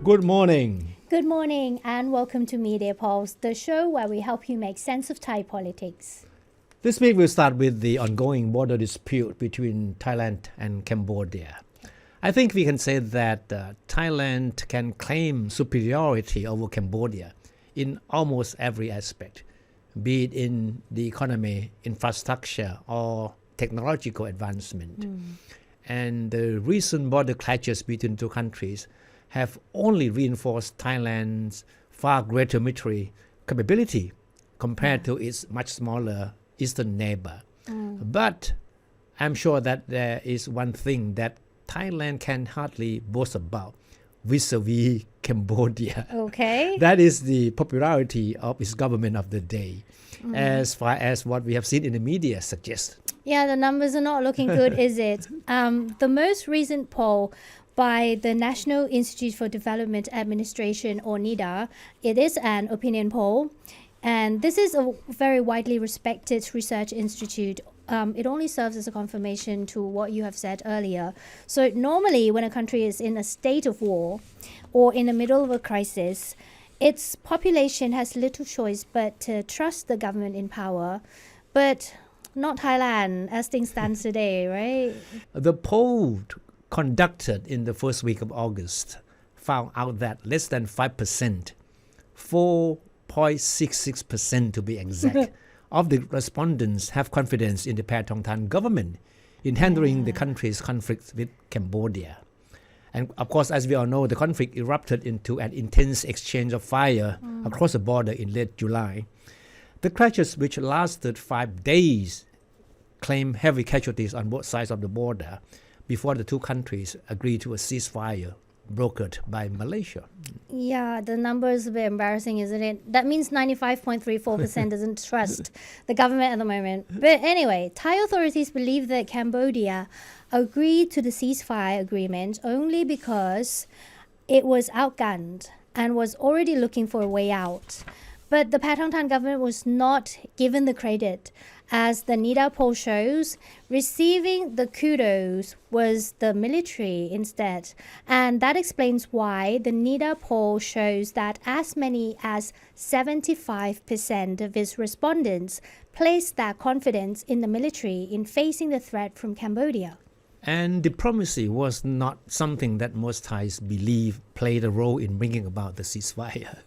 Good morning. Good morning and welcome to Media Pulse, the show where we help you make sense of Thai politics. This week we'll start with the ongoing border dispute between Thailand and Cambodia. I think we can say that Thailand can claim superiority over Cambodia in almost every aspect, be it in the economy, infrastructure, or technological advancement. And the recent border clashes between two countries have only reinforced Thailand's far greater military capability compared to its much smaller eastern neighbor. But I'm sure that there is one thing that Thailand can hardly boast about vis-a-vis Cambodia. Okay. That is the popularity of its government of the day, as far as what we have seen in the media suggests. Yeah, the numbers are not looking good, is it? The most recent poll by the National Institute for Development Administration, or NIDA, it is an opinion poll. And this is a very widely respected research institute. It only serves as a confirmation to what you have said earlier. So normally when a country is in a state of war or in the middle of a crisis, its population has little choice but to trust the government in power. But not Thailand, as things stand today, right? The poll conducted in the first week of August found out that less than 5%, 4.66% to be exact, of the respondents have confidence in the Paetongtarn government in handling the country's conflict with Cambodia. And of course, as we all know, the conflict erupted into an intense exchange of fire across the border in late July. The clashes, which lasted 5 days, claimed heavy casualties on both sides of the border before the two countries agreed to a ceasefire brokered by Malaysia. Yeah, the number is a bit embarrassing, isn't it? That means 95.34% doesn't trust the government at the moment. But anyway, Thai authorities believe that Cambodia agreed to the ceasefire agreement only because it was outgunned and was already looking for a way out. But the Paetongtarn government was not given the credit. As the NIDA poll shows, receiving the kudos was the military instead. And that explains why the NIDA poll shows that as many as 75% of its respondents placed their confidence in the military in facing the threat from Cambodia. And diplomacy was not something that most Thais believe played a role in bringing about the ceasefire.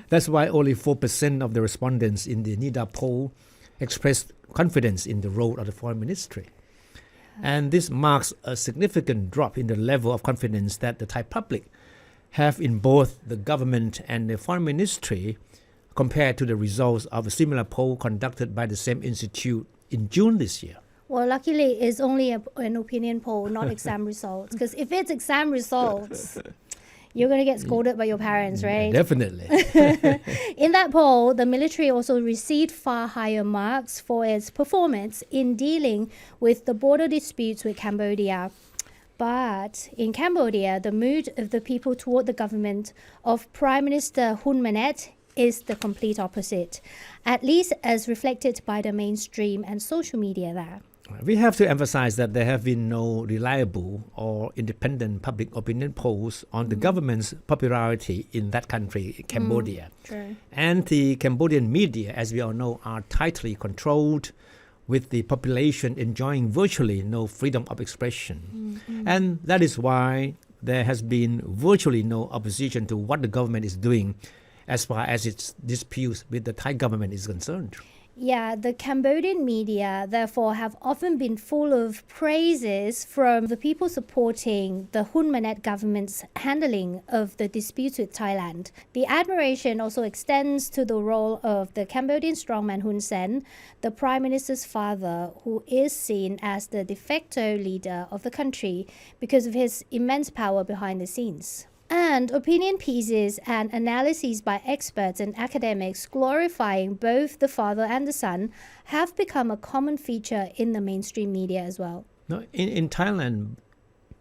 That's why only 4% of the respondents in the NIDA poll expressed confidence in the role of the foreign ministry. And this marks a significant drop in the level of confidence that the Thai public have in both the government and the foreign ministry compared to the results of a similar poll conducted by the same institute in June this year. Well, luckily, it's only an opinion poll, not exam results. Because if it's exam results, you're going to get scolded by your parents, right? Definitely. In that poll, the military also received far higher marks for its performance in dealing with the border disputes with Cambodia. But in Cambodia, the mood of the people toward the government of Prime Minister Hun Manet is the complete opposite, at least as reflected by the mainstream and social media there. We have to emphasize that there have been no reliable or independent public opinion polls on the government's popularity in that country, Cambodia. True. And the Cambodian media, as we all know, are tightly controlled, with the population enjoying virtually no freedom of expression. And that is why there has been virtually no opposition to what the government is doing as far as its disputes with the Thai government is concerned. Yeah, the Cambodian media, therefore, have often been full of praises from the people supporting the Hun Manet government's handling of the disputes with Thailand. The admiration also extends to the role of the Cambodian strongman Hun Sen, the Prime Minister's father, who is seen as the de facto leader of the country because of his immense power behind the scenes. And opinion pieces and analyses by experts and academics glorifying both the father and the son have become a common feature in the mainstream media as well. No, in Thailand,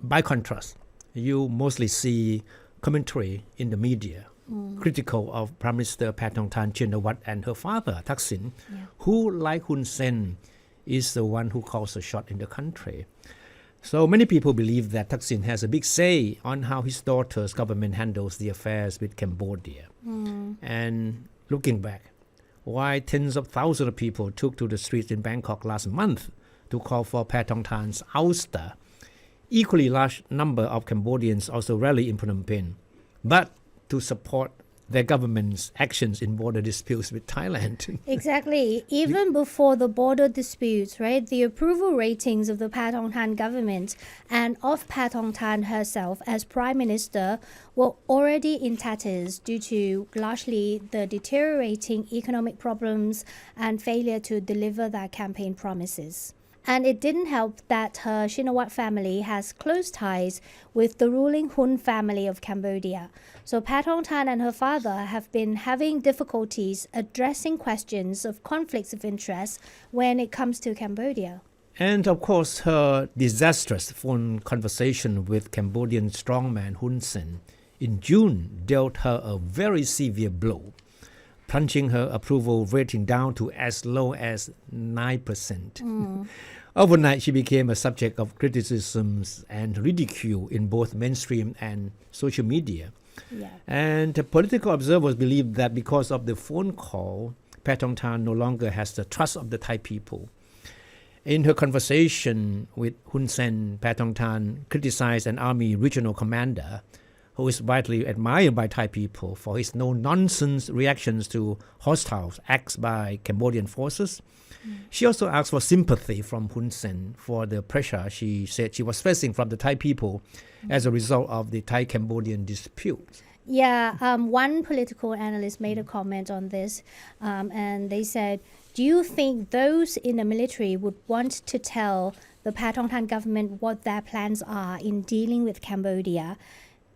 by contrast, you mostly see commentary in the media critical of Prime Minister Paetongtarn Shinawatra and her father, Thaksin, who, like Hun Sen, is the one who calls the shot in the country. So many people believe that Thaksin has a big say on how his daughter's government handles the affairs with Cambodia. And looking back, why tens of thousands of people took to the streets in Bangkok last month to call for Paetongtarn's ouster. Equally large number of Cambodians also rally in Phnom Penh, but to support their government's actions in border disputes with Thailand. Exactly. Even before the border disputes, right, the approval ratings of the Paetongtarn government and of Paetongtarn herself as prime minister were already in tatters due to largely the deteriorating economic problems and failure to deliver their campaign promises. And it didn't help that her Shinawatra family has close ties with the ruling Hun family of Cambodia. So Paetongtarn and her father have been having difficulties addressing questions of conflicts of interest when it comes to Cambodia. And of course, her disastrous phone conversation with Cambodian strongman Hun Sen in June dealt her a very severe blow, plunging her approval rating down to as low as 9%. Overnight, she became a subject of criticisms and ridicule in both mainstream and social media. Yeah. And political observers believe that because of the phone call, Paetongtarn no longer has the trust of the Thai people. In her conversation with Hun Sen, Paetongtarn criticized an army regional commander who is widely admired by Thai people for his no-nonsense reactions to hostile acts by Cambodian forces. She also asked for sympathy from Hun Sen for the pressure she said she was facing from the Thai people as a result of the Thai-Cambodian dispute. Yeah, one political analyst made a comment on this, and they said, do you think those in the military would want to tell the Paetongtarn government what their plans are in dealing with Cambodia?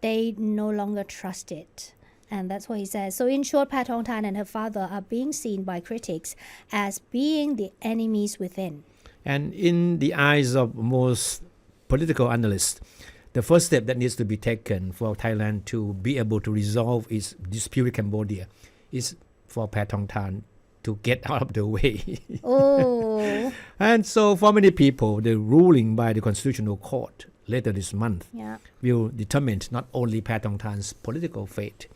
They no longer trust it. And that's what he says. So in short, Paetongtarn and her father are being seen by critics as being the enemies within. And in the eyes of most political analysts, the first step that needs to be taken for Thailand to be able to resolve its dispute with Cambodia is for Paetongtarn to get out of the way. Oh. And so for many people, the ruling by the Constitutional Court later this month will determine not only Paetongtarn's political fate,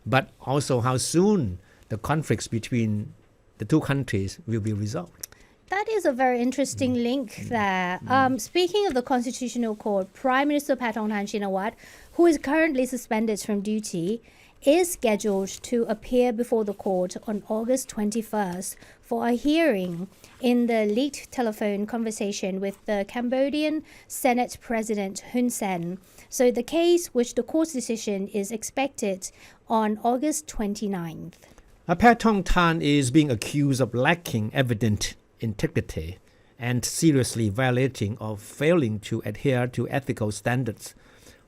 but also how soon the conflicts between the two countries will be resolved. That is a very interesting link there. Speaking of the Constitutional Court, Prime Minister Paetongtarn Shinawatra, who is currently suspended from duty, is scheduled to appear before the court on August 21st for a hearing in the leaked telephone conversation with the Cambodian Senate President Hun Sen. So the case, which the court's decision is expected on August 29th. Paetongtarn is being accused of lacking evident integrity and seriously violating or failing to adhere to ethical standards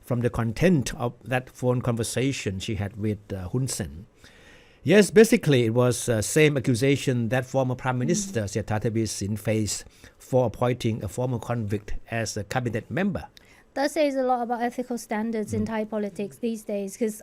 from the content of that phone conversation she had with Hun Sen. Yes, basically it was the same accusation that former Prime Minister Srettha Thavisin faced for appointing a former convict as a cabinet member. That says a lot about ethical standards in Thai politics these days, because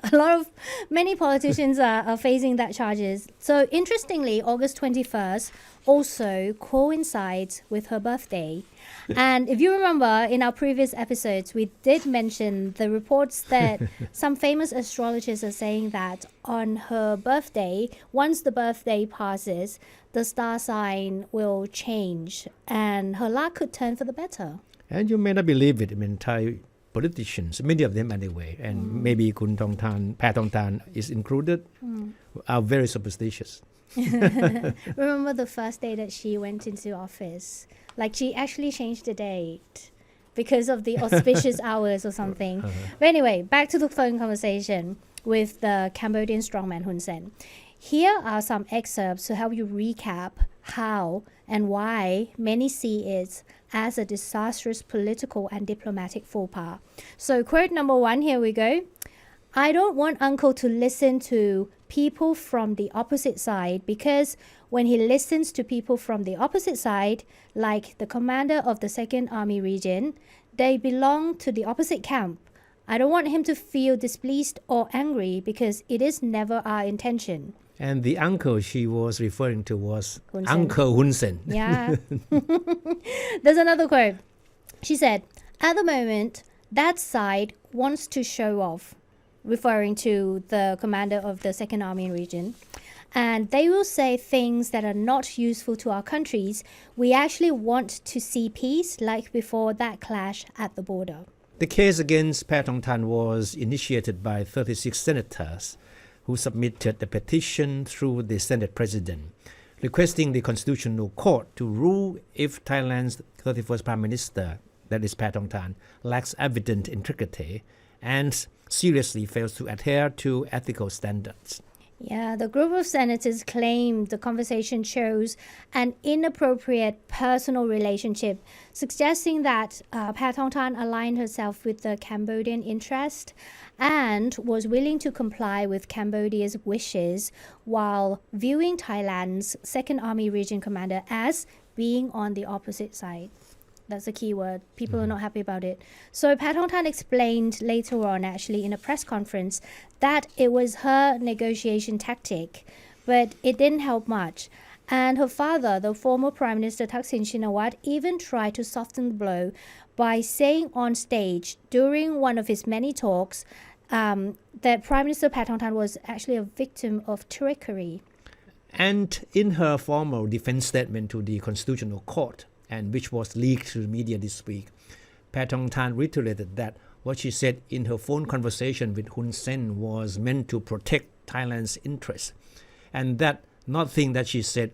many politicians are facing that charges. So interestingly, August 21st also coincides with her birthday. And if you remember, in our previous episodes, we did mention the reports that some famous astrologers are saying that on her birthday, once the birthday passes, the star sign will change and her luck could turn for the better. And you may not believe it, I mean, Thai politicians, many of them anyway, and maybe Paetongtarn is included, are very superstitious. Remember the first day that she went into office? Like, she actually changed the date because of the auspicious hours or something. But anyway, back to the phone conversation with the Cambodian strongman Hun Sen. Here are some excerpts to help you recap how and why many see it as a disastrous political and diplomatic faux pas. So quote number 1, here we go. I don't want uncle to listen to people from the opposite side, because when he listens to people from the opposite side, like the commander of the 2nd Army Region, they belong to the opposite camp. I don't want him to feel displeased or angry, because it is never our intention. And the uncle she was referring to was Hun Sen. Uncle Hun Sen. Yeah. There's another quote. She said, At the moment, that side wants to show off, referring to the commander of the Second Army region. And they will say things that are not useful to our countries. We actually want to see peace like before that clash at the border. The case against Paetongtarn was initiated by 36 senators who submitted a petition through the Senate President, requesting the Constitutional Court to rule if Thailand's 31st Prime Minister, that is Paetongtarn, lacks evident integrity and seriously fails to adhere to ethical standards. Yeah, the group of senators claimed the conversation shows an inappropriate personal relationship, suggesting that Paetongtarn aligned herself with the Cambodian interest and was willing to comply with Cambodia's wishes while viewing Thailand's Second Army Region commander as being on the opposite side. That's a key word. People are not happy about it. So Paetongtarn explained later on, actually, in a press conference, that it was her negotiation tactic, but it didn't help much. And her father, the former Prime Minister Thaksin Shinawatra, even tried to soften the blow by saying on stage during one of his many talks that Prime Minister Paetongtarn was actually a victim of trickery. And in her formal defense statement to the Constitutional Court, and which was leaked to the media this week, Paetongtarn reiterated that what she said in her phone conversation with Hun Sen was meant to protect Thailand's interests, and that nothing that she said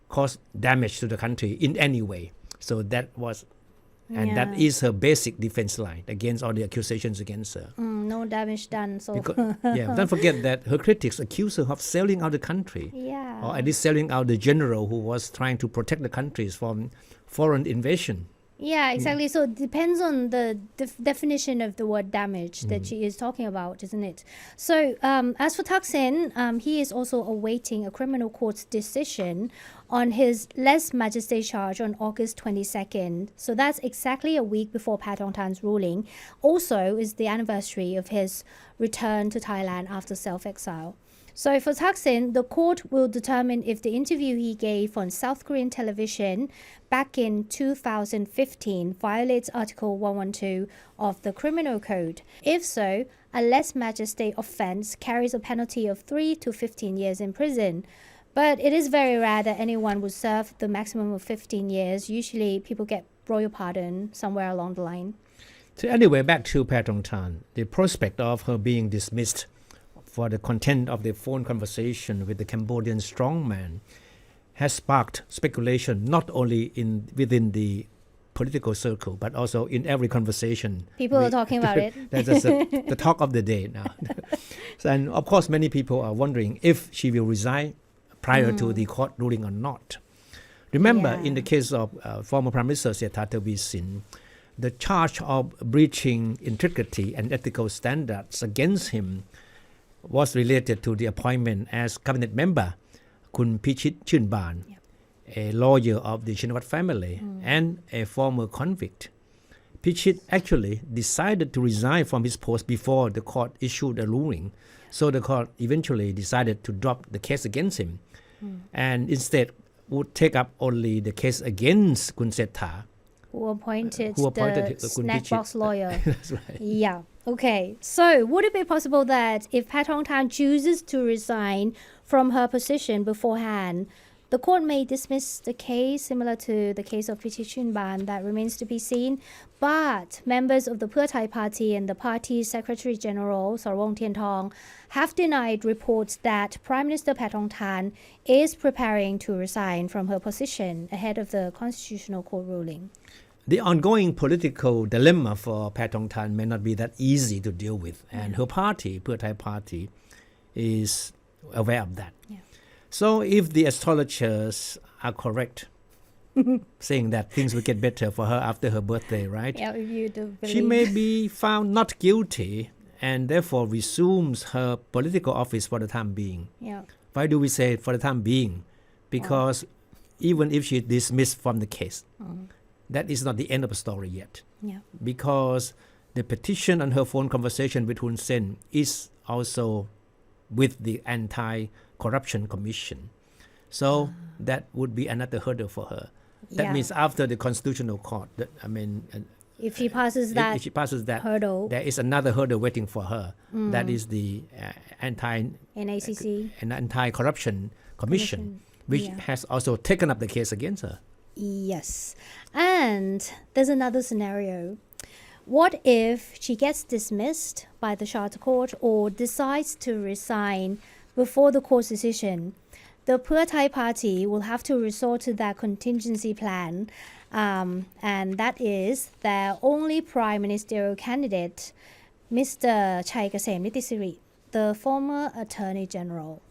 caused damage to the country in any way. So that was, and that is her basic defense line against all the accusations against her. No damage done. So Don't forget that her critics accuse her of selling out the country, or at least selling out the general who was trying to protect the countries from foreign invasion. Yeah, exactly. So it depends on the definition of the word damage that she is talking about, isn't it? So as for Thaksin, he is also awaiting a criminal court's decision on his lèse-majesté charge on August 22nd. So that's exactly a week before Paetongtarn's ruling. Also is the anniversary of his return to Thailand after self-exile. So for Thaksin, the court will determine if the interview he gave on South Korean television back in 2015 violates Article 112 of the Criminal Code. If so, a lèse-majesté offense carries a penalty of 3 to 15 years in prison. But it is very rare that anyone would serve the maximum of 15 years. Usually people get royal pardon somewhere along the line. So anyway, back to Paetongtarn. The prospect of her being dismissed for the content of the phone conversation with the Cambodian strongman has sparked speculation not only within the political circle but also in every conversation. People are talking about it. That's just the talk of the day now. And of course, many people are wondering if she will resign prior to the court ruling or not. Remember, in the case of former Prime Minister Srettha Thavisin, the charge of breaching integrity and ethical standards against him was related to the appointment as cabinet member, Kun Patchimanon, a lawyer of the Shinawatra family and a former convict. Patchit actually decided to resign from his post before the court issued a ruling, so the court eventually decided to drop the case against him and instead would take up only the case against Kun Srettha, who appointed the snack box lawyer. That's right. Yeah. Okay. So would it be possible that if Paetongtarn chooses to resign from her position beforehand, the court may dismiss the case similar to the case of Patchimanon? That remains to be seen. But members of the Pheu Thai party and the party's Secretary General, Sarwong Tiantong, have denied reports that Prime Minister Paetongtarn is preparing to resign from her position ahead of the Constitutional Court ruling. The ongoing political dilemma for Paetongtarn may not be that easy to deal with, and her party, Pheu Thai party, is aware of that. Yeah. So if the astrologers are correct, saying that things will get better for her after her birthday, right? Yeah, if you do believe. She may be found not guilty and therefore resumes her political office for the time being. Yeah. Why do we say for the time being? Because even if she is dismissed from the case, that is not the end of the story yet. Yeah. Because the petition and her phone conversation with Hun Sen is also with the Anti-Corruption Commission. So that would be another hurdle for her. That means after the Constitutional Court, if she passes that if she passes that hurdle, there is another hurdle waiting for her. That is the anti-corruption commission, which has also taken up the case against her. Yes. And there's another scenario. What if she gets dismissed by the Charter Court or decides to resign before the court's decision? The Pheu Thai party will have to resort to their contingency plan, and that is their only prime ministerial candidate, Mr. Chai Kasem Nitisiri, the former Attorney General.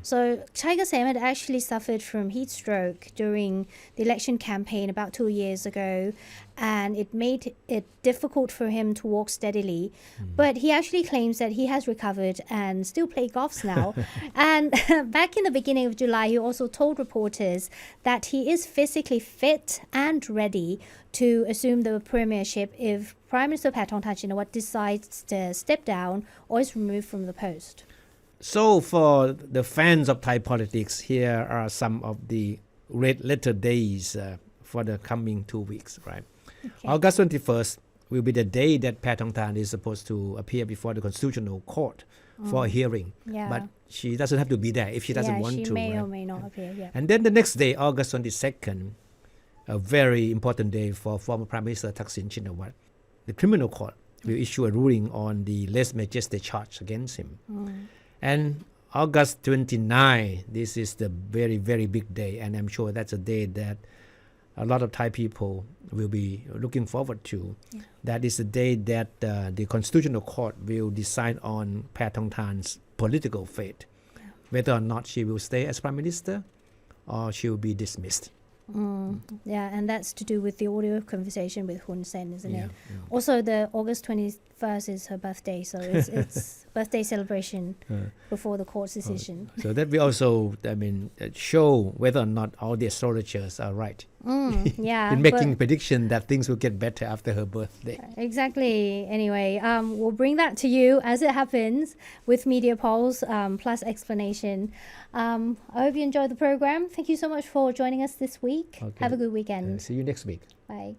So Chai Kasem had actually suffered from heat stroke during the election campaign about 2 years ago, and it made it difficult for him to walk steadily. But he actually claims that he has recovered and still play golf now. And back in the beginning of July, he also told reporters that he is physically fit and ready to assume the premiership if Prime Minister Paetongtarn Shinawatra decides to step down or is removed from the post. So for the fans of Thai politics, here are some of the red letter days for the coming 2 weeks, right? Okay. August 21st will be the day that Paetongtarn is supposed to appear before the Constitutional Court for a hearing. Yeah. But she doesn't have to be there if she doesn't want to. She may right? or may not appear, yeah. And then the next day, August 22nd, a very important day for former Prime Minister Thaksin Shinawatra. The Criminal Court will issue a ruling on the lèse-majesté charge against him. And August 29, this is the very, very big day, and I'm sure that's a day that a lot of Thai people will be looking forward to. Yeah. That is the day that the Constitutional Court will decide on Paetongtarn's political fate, whether or not she will stay as Prime Minister or she will be dismissed. Yeah, and that's to do with the audio conversation with Hun Sen, isn't it? Yeah. Also, the August 21st is her birthday, so it's birthday celebration before the court's decision. So that will also, show whether or not all the astrologers are right. Yeah. in making prediction that things will get better after her birthday. Exactly. Anyway, we'll bring that to you as it happens with media polls plus explanation. I hope you enjoyed the program. Thank you so much for joining us this week. Okay. Have a good weekend. See you next week. Bye.